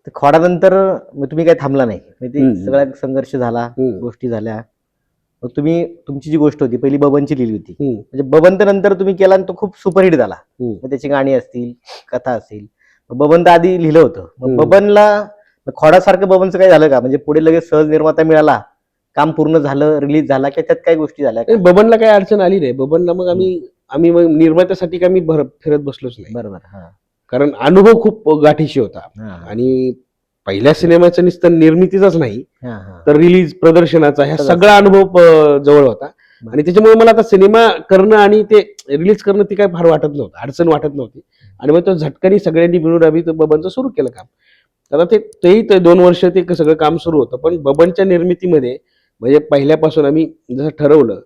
तर खोडानंतर मग तुम्ही काही थांबला नाही, म्हणजे ते सगळा संघर्ष झाला, गोष्टी झाल्या. मग तुम्ही तुमची जी गोष्ट होती पहिली बबनची लिहिली होती, म्हणजे बबन तर नंतर तुम्ही केला आणि तो खूप सुपरहिट झाला. मग त्याची गाणी असतील, कथा असतील. बबन तर आधी लिहिलं होतं. मग बबनला खोडासारखं बबनचं काय झालं का, म्हणजे पुढे लगेच सहज निर्माता मिळाला, काम पूर्ण झालं, रिलीज झाला की त्यात काही गोष्टी झाल्या का? बबनला काही अडचण आली नाही. बबनला मग आम्ही मग निर्मात्यासाठी काही फिरत बसलोच नाही. बरोबर. कारण अनुभव खूप गाठीशी होता. आणि पहिल्या सिनेमाचं नुसतं निर्मितीचाच नाही तर रिलीज, प्रदर्शनाचा, ह्या सगळा अनुभव जवळ होता. आणि त्याच्यामुळे मला आता सिनेमा करणं आणि ते रिलीज करणं ती काय फार वाटत नव्हतं, अडचण वाटत नव्हती. आणि मग तो झटकनी सगळ्यांनी मिळून आम्ही बबनचं सुरू केलं काम. आता तेही 2 वर्ष ते सगळं काम सुरू होतं. पण बबनच्या निर्मितीमध्ये म्हणजे पहिल्यापासून आम्ही जसं ठरवलं,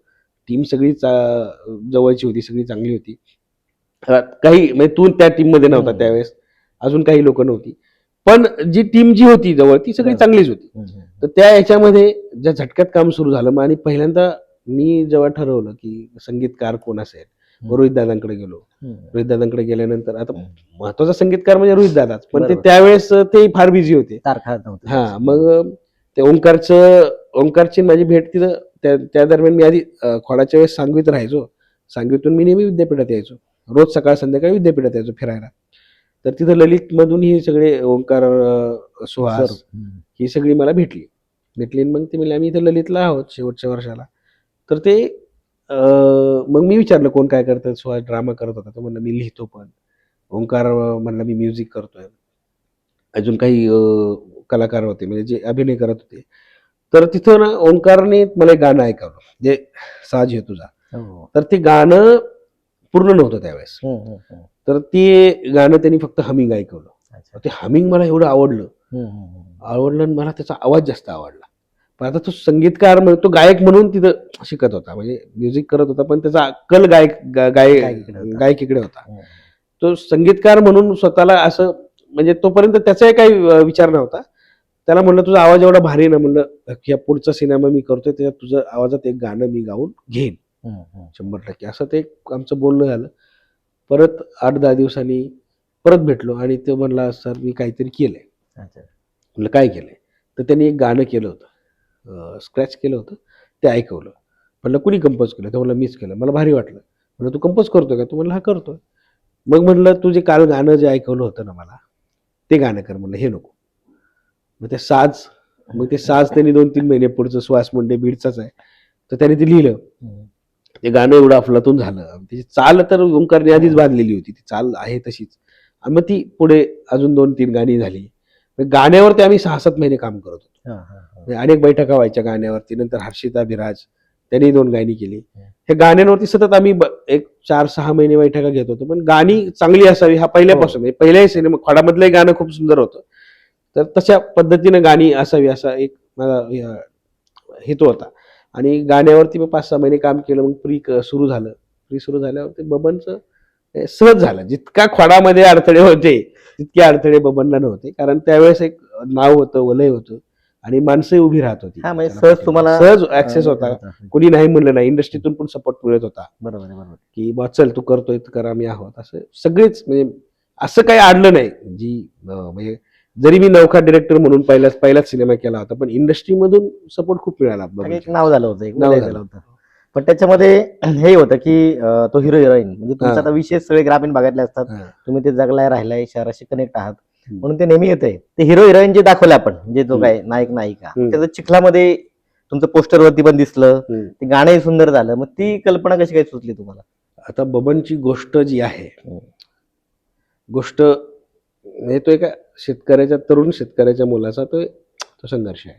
टीम सगळी जवळची होती, सगळी चांगली होती. काही म्हणजे तू त्या टीम मध्ये नव्हता त्यावेळेस, अजून काही लोक नव्हती, पण जी टीम जी होती जवळ ती सगळी चांगलीच होती. तर त्या याच्यामध्ये ज्या झटक्यात काम सुरू झालं, आणि पहिल्यांदा मी जेव्हा ठरवलं की संगीतकार कोण असेल, रोहित दादांकडे गेलो. रोहित दादांकडे गेल्यानंतर आता महत्वाचा संगीतकार म्हणजे रोहित दादाच, पण ते त्यावेळेस ते फार बिझी होते. हा, मग ते ओंकारची माझी भेट तिथं त्या दरम्यान मी आधी खोडाच्या वेळेस सांगवीत राहायचो. सांगवीतून मी नेहमी विद्यापीठात यायचो, रोज सकाळ संध्याकाळी विद्यापीठात यायचो फिरायला. तर तिथं ललित मधून ही सगळे ओंकार, सुहास ही सगळी मला भेटली. मग ते म्हणले आम्ही इथे ललितला आहोत शेवटच्या वर्षाला. तर ते मग मी विचारलं कोण काय करतं. सुहास ड्रामा करत होता, तो म्हणलं मी लिहितो. पण ओंकार म्हणलं मी म्युझिक करतोय. अजून काही कलाकार होते म्हणजे जे अभिनय करत होते. तर तिथं ना ओंकारने मला एक गाणं ऐकवलं, जे साज आहे तुझा. तर ते गाणं पूर्ण नव्हतं त्यावेळेस. तर ते गाणं त्यांनी फक्त हमिंग ऐकवलं. ते हमिंग मला एवढं आवडलं आणि मला त्याचा आवाज जास्त आवडला. पण आता तो संगीतकार, तो गायक म्हणून तिथं शिकत होता, म्हणजे म्युझिक करत होता, पण त्याचा कल गायकीकडे होता. तो संगीतकार म्हणून स्वतःला असं, म्हणजे तोपर्यंत त्याचाही काही विचार नव्हता. त्याला म्हणलं तुझा आवाज एवढा भारी ना, म्हणलं या पुढचा सिनेमा मी करतोय त्याच्यात तुझं आवाजात एक गाणं मी गाऊन घेईन 100%. असं ते आमचं बोलणं झालं. परत 8-10 दिवसांनी परत भेटलो आणि तो म्हणला सर मी काहीतरी केलंय. म्हणलं काय केलंय? तर त्यांनी एक गाणं केलं होतं, स्क्रॅच केलं होतं, ते ऐकवलं. म्हणलं कुणी कंपोज केलं? तर म्हणलं मीच केलं. मला भारी वाटलं. म्हणलं तू कंपोज करतोय का? तू म्हणलं हा करतोय. मग म्हणलं तू जे काल गाणं जे ऐकवलं होतं ना मला, ते गाणं कर. म्हणलं हे नको. मग ते साज त्यांनी 2-3 महिने, पुढचं सुहास मुंडे बीडचाच आहे, तर त्याने ते लिहिलं. ते गाणं एवढं अफलातून झालं. त्याची चाल तर ओंकारने आधीच बांधलेली होती, ती चाल आहे तशीच. आणि मग ती पुढे अजून 2-3 गाणी झाली. गाण्यावरती आम्ही 6-7 महिने काम करत होतो. अनेक बैठका व्हायच्या गाण्यावरती. नंतर हर्षिता बिराज त्यांनी 2 गाणी केली. ह्या गाण्यांवरती सतत आम्ही एक 4-6 महिने बैठका घेत होतो. पण गाणी चांगली असावी हा पहिल्यापासून, म्हणजे पहिल्याही सिनेमा खोडामधलंही गाणं खूप सुंदर होतं. तर तशा पद्धतीने गाणी असावी असा एक माझा हेतू होता. आणि गाण्यावरती मग 5-6 महिने काम केलं. मग प्री सुरू झालं. प्री सुरू झाल्यावर ते बबनचं सहज झालं. जितका खोडामध्ये अडथळे होते तितके अडथळे बबनला नव्हते, कारण त्यावेळेस एक नाव होतं, वलय होतं आणि माणसंही उभी राहत होती. म्हणजे सहज तुम्हाला सहज ऍक्सेस होता. कोणी नाही म्हणलं नाही. इंडस्ट्रीतून पण सपोर्ट मिळत होता. बरोबर की बा चल तू करतोय तर आम्ही आहोत. असं सगळेच, म्हणजे असं काही अडलं नाही. जी म्हणजे जरी मी नौखा डिरेक्टर म्हणून पहिलाच सिनेमा केला होता, पण इंडस्ट्रीमधून सपोर्ट खूप मिळाला. एक नाव झालं होतं, एक नाव झालं होतं. पण त्याच्यामध्ये हे होतं की तो हिरो हिरोईन, म्हणजे तुमचा आता विशेष सगळे ग्रामीण भागातले असतात, तुम्ही ते जगलाय, राहिलाय, शहराशी कनेक्ट आहात, म्हणून ते नेहमी येतंय. ते हिरो हिरोईन जे दाखवले आपण, म्हणजे जो काय नायक नायिका, त्याचं चिखलामध्ये तुमचं पोस्टरवरती पण दिसलं, ते गाणंही सुंदर झालं. मग ती कल्पना कशी काय सुचली तुम्हाला? आता बबनची गोष्ट जी आहे, गोष्ट म्हणजे तो एका तरुण शेतकऱ्याच्या मुलाचा तो संघर्ष आहे,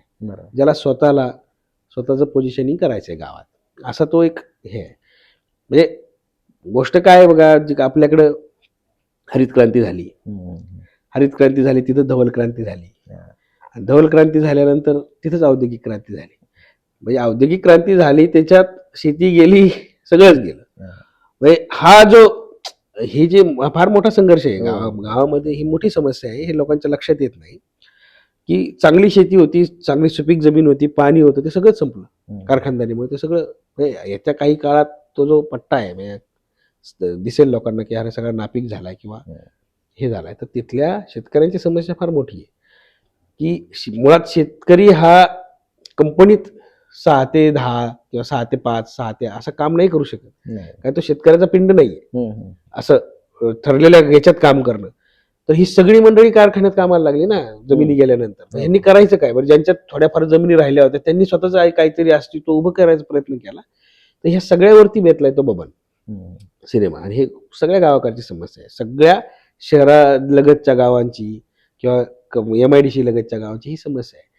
ज्याला स्वतःचं पोझिशनिंग करायचंय गावात, असा तो एक हे आहे. म्हणजे गोष्ट काय बघा, जी आपल्याकडं हरित क्रांती झाली, तिथं धवल क्रांती झाली. आणि धवल क्रांती झाल्यानंतर तिथंच औद्योगिक क्रांती झाली. म्हणजे औद्योगिक क्रांती झाली, त्याच्यात शेती गेली, सगळंच गेलं. म्हणजे हा जो हे जे फार मोठा संघर्ष आहे गावामध्ये, ही मोठी समस्या आहे. हे लोकांच्या लक्षात येत नाही की चांगली शेती होती, चांगली सुपीक जमीन होती, पाणी होतं, ते सगळं संपलं कारखानदारीमुळे. ते सगळं येत्या काही काळात तो जो पट्टा आहे, म्हणजे दिसेल लोकांना की अरे सगळा नापीक झालाय किंवा हे झालाय. तर तिथल्या शेतकऱ्यांची समस्या फार मोठी आहे. मुळात शेतकरी हा कंपनीत 6 ते 10 किंवा 6 ते 5 6 ते असं काम नाही करू शकत, कारण तो शेतकऱ्याचा पिंड नाहीये असं ठरलेल्या याच्यात काम करणं. तर ही सगळी मंडळी कारखान्यात कामाला लागली ना जमिनी गेल्यानंतर. यांनी करायचं काय बरं, ज्यांच्यात थोड्याफार जमिनी राहिल्या होत्या त्यांनी स्वतःच काहीतरी अस्तित्व उभं करायचा प्रयत्न केला. तर ह्या सगळ्यावरती बेतलाय तो बबन सिनेमा. आणि हे सगळ्या गावाकडची समस्या आहे, सगळ्या शहरालगतच्या गावांची किंवा MIDC लगतच्या गावांची ही समस्या आहे.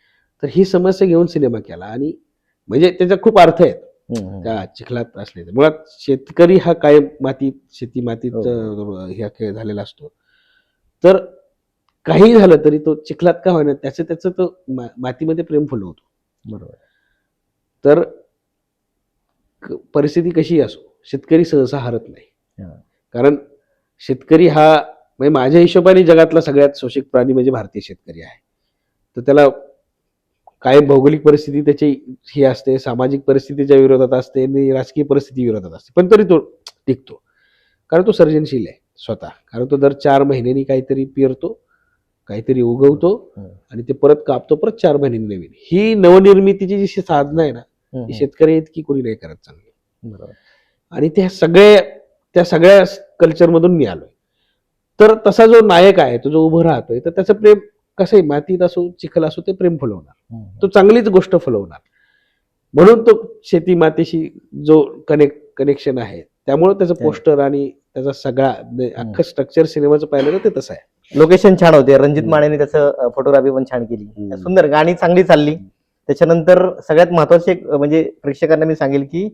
तर ही समस्या घेऊन सिनेमा केला आणि म्हणजे त्याचा खूप अर्थ आहेत त्या चिखलात असले. मुळात शेतकरी हा कायम शेती मातीत ह्या खेळ झालेला असतो. तर काही झालं तरी तो चिखलात का होईना त्याचं तो मातीमध्ये प्रेम फुलवतो. बरोबर. तर परिस्थिती कशी असो शेतकरी सहसा हरत नाही, कारण शेतकरी हा म्हणजे माझ्या हिशोबाने जगातला सगळ्यात शोषित प्राणी म्हणजे भारतीय शेतकरी आहे. तर त्याला काय भौगोलिक परिस्थिती त्याची ही असते, सामाजिक परिस्थितीच्या विरोधात असते आणि राजकीय परिस्थिती विरोधात असते, पण तरी तो टिकतो कारण तो सर्जनशील आहे स्वतः. कारण तो दर 4 महिन्यांनी काहीतरी पेरतो, काहीतरी उगवतो आणि ते परत कापतो, परत 4 महिन्यांनी नवीन. ही नवनिर्मितीची जी साधना आहे ना, ती शेतकरी इतकी कोणी नाही करत चांगली. आणि त्या सगळ्या कल्चरमधून मी आलोय. तर तसा जो नायक आहे तो जो उभं राहतोय, तर त्याचं प्रेम कसं आहे, मातीत असो चिखल असो ते प्रेम फुलवणार, तो चांगलीच गोष्ट फुलवणार. म्हणून तो शेती मातीशी जो कनेक्शन आहे, त्यामुळे त्याचं पोस्टर आणि त्याचा सगळा अख्खं स्ट्रक्चर सिनेमाचं पाहिलं तर ते तसं आहे. लोकेशन छान होते, रणजित मानेने त्याचं फोटोग्राफी पण छान केली, सुंदर गाणी चांगली चालली. त्याच्यानंतर सगळ्यात महत्वाचे एक म्हणजे प्रेक्षकांना मी सांगेल की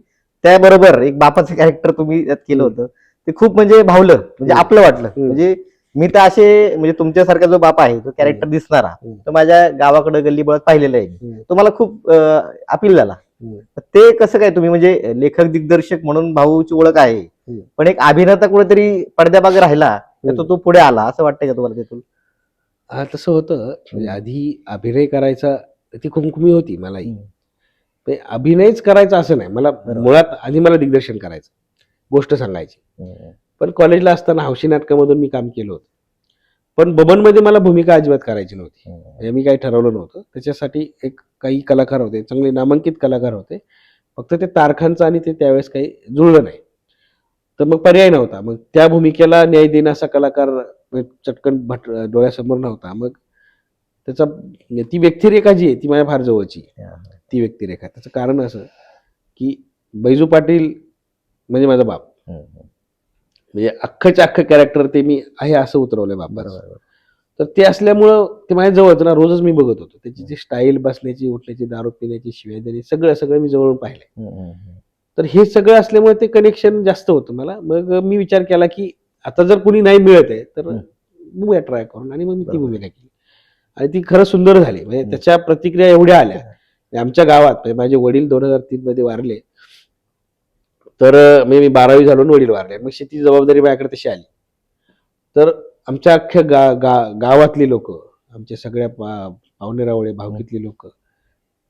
त्याबरोबर एक बापाचं कॅरेक्टर तुम्ही त्यात केलं होतं, ते खूप म्हणजे भावलं, म्हणजे आपलं वाटलं. म्हणजे मी तर असे म्हणजे तुमच्यासारखा जो बाप आहे तो कॅरेक्टर दिसणारा तो माझ्या गावाकडे गल्लीबोळात पाहिलेला आहे, तो मला खूप अपील झाला. ते कसं काय तुम्ही म्हणजे लेखक दिग्दर्शक म्हणून भाऊची ओळख आहे, पण एक अभिनेता कुठेतरी पडद्यामागे राहिला तर तो पुढे आला असं वाटतंय का तुम्हाला त्यातून? हा तसं होतं. म्हणजे आधी अभिनय करायचा ती खुमखुमी होती मलाही, अभिनयच करायचा असं नाही मला. मुळात आधी मला दिग्दर्शन करायचं, गोष्ट सांगायची. पण कॉलेजला असताना हौशी नाटकामधून मी काम केलं होतं, पण बबनमध्ये मला भूमिका अजिबात करायची नव्हती. म्हणजे मी काही ठरवलं नव्हतं. त्याच्यासाठी काही कलाकार होते, चांगले नामांकित कलाकार होते, फक्त ते तारखांचं आणि ते त्यावेळेस काही जुळलं नाही. तर मग पर्याय नव्हता. मग त्या भूमिकेला न्याय देणं असा कलाकार चटकन डोळ्यासमोर नव्हता. मग ती व्यक्तिरेखा जी आहे ती माझ्या फार जवळची. ती व्यक्तिरेखा त्याचं कारण असं की बैजू पाटील म्हणजे माझा बाप. म्हणजे अख्खच्या अख्खं कॅरेक्टर ते मी आहे असं उतरवलंय बापाचं. तर ते असल्यामुळं ते माझ्या जवळच ना, रोजच मी बघत होतो त्याची जी स्टाईल, बसण्याची, उठण्याची, दारू पिण्याची, शिवाय देणे, सगळं मी जवळून पाहिलंय. तर हे सगळं असल्यामुळे ते कनेक्शन जास्त होतं मला. मग मी विचार केला की आता जर कुणी नाही मिळत आहे तर बघूया ट्राय करून, आणि मग मी ती भूमिका केली आणि ती खरं सुंदर झाली. म्हणजे त्याच्या प्रतिक्रिया एवढ्या आल्या. आमच्या गावात माझे वडील 2003 मध्ये वारले, तर मी 12वी झालो वडील वारले. मग शेती जबाबदारी माझ्याकडे तशी आली. तर आमच्या अख्ख्या गावातली लोक, आमच्या सगळ्या पाहुणेरावळे भावकीतली लोक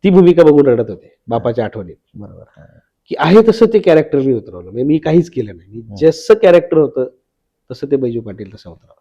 ती भूमिका बघून रडत होते बापाच्या आठवणीत. बरोबर. की आहे तसं ते कॅरेक्टर मी उतरवलं. म्हणजे मी काहीच केलं नाही, जसं कॅरेक्टर होतं तसं ते बैजू पाटील तसं उतरवलं.